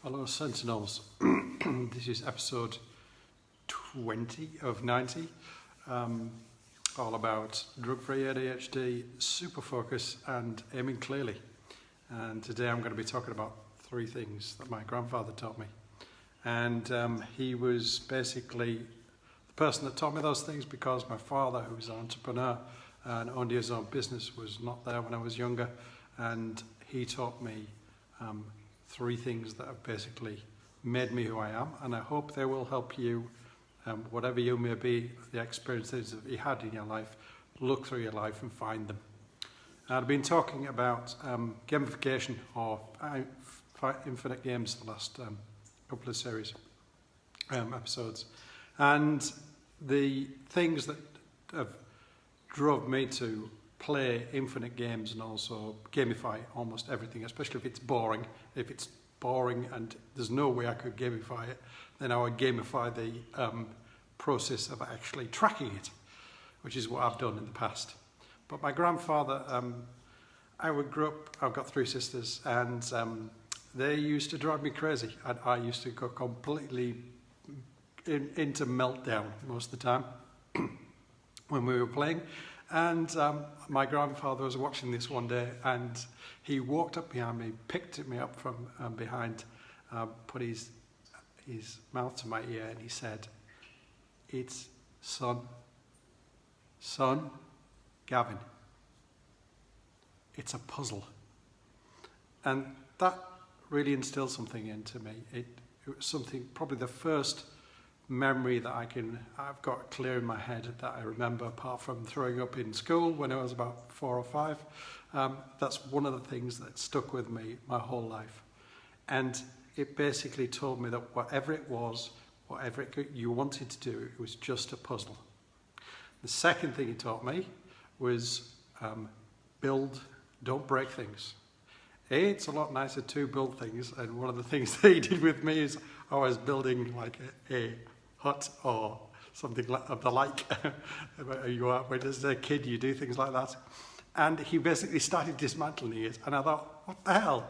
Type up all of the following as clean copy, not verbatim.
Hello Sentinels, this is episode 20 of 90, all about drug-free ADHD, super focus and aiming clearly. And today I'm going to be talking about three things that my grandfather taught me. And he was basically the person that taught me those things because my father, who was an entrepreneur and owned his own business, was not there when I was younger, and he taught me three things that have basically made me who I am, and I hope they will help you, whatever you may be, the experiences that you had in your life, look through your life and find them. I've been talking about gamification or infinite games the last couple of series episodes, and the things that have drove me to play infinite games and also gamify almost everything, especially if it's boring. If it's boring and there's no way I could gamify it, then I would gamify the process of actually tracking it, which is what I've done in the past. But my grandfather, I would grow up, I've got three sisters, and they used to drive me crazy. I used to go completely into meltdown most of the time when we were playing. And my grandfather was watching this one day, and he walked up behind me, picked me up from behind, put his mouth to my ear, and he said, "It's son, Gavin, it's a puzzle." And that really instilled something into me. It was something, probably the first memory that I've got clear in my head that I remember, apart from throwing up in school when I was about 4 or 5. That's one of the things that stuck with me my whole life. And it basically told me that whatever it was, you wanted to do, it was just a puzzle. The second thing he taught me was build, don't break things. It's a lot nicer to build things, and one of the things that he did with me is I was building like a hut or something of the like. When as a kid you do things like that, and he basically started dismantling it, and I thought, what the hell,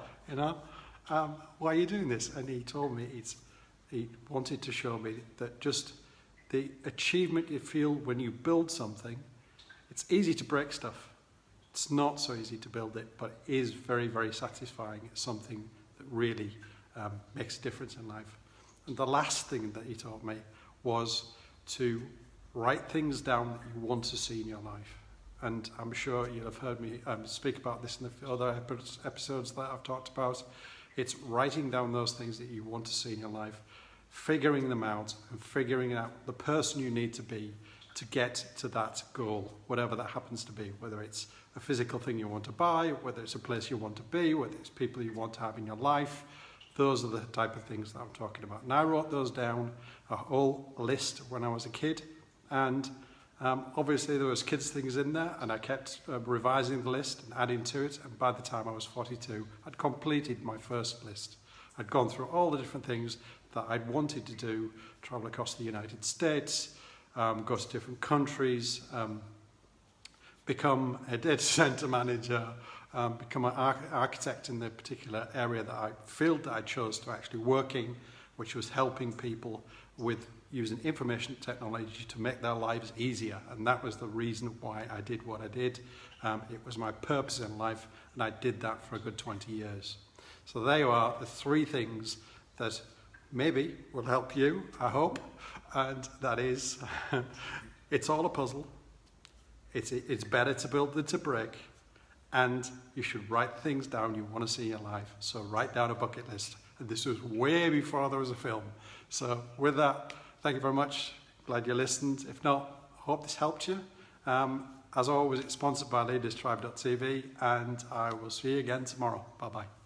why are you doing this? And he told me he wanted to show me that just the achievement you feel when you build something. It's easy to break stuff. It's not so easy to build it, but it is very, very satisfying. It's something that really makes a difference in life. And the last thing that he taught me was to write things down that you want to see in your life. And I'm sure you'll have heard me speak about this in the other episodes that I've talked about. It's writing down those things that you want to see in your life, figuring them out, and figuring out the person you need to be to get to that goal, whatever that happens to be, whether it's a physical thing you want to buy, whether it's a place you want to be, whether it's people you want to have in your life. Those are the type of things that I'm talking about. And I wrote those down, a whole list when I was a kid. And obviously there was kids' things in there, and I kept revising the list and adding to it. And by the time I was 42, I'd completed my first list. I'd gone through all the different things that I'd wanted to do, travel across the United States, go to different countries, become a data center manager, become an architect in the particular area field that I chose to actually work in, which was helping people with using information technology to make their lives easier. And that was the reason why I did what I did. It was my purpose in life, and I did that for a good 20 years. So there are the three things that maybe will help you, I hope. And that is, it's all a puzzle. It's better to build than to break. And you should write things down you want to see in your life. So write down a bucket list. And this was way before there was a film. So with that, thank you very much. Glad you listened. If not, I hope this helped you. As always, it's sponsored by Leaderstribe.tv, and I will see you again tomorrow. Bye-bye.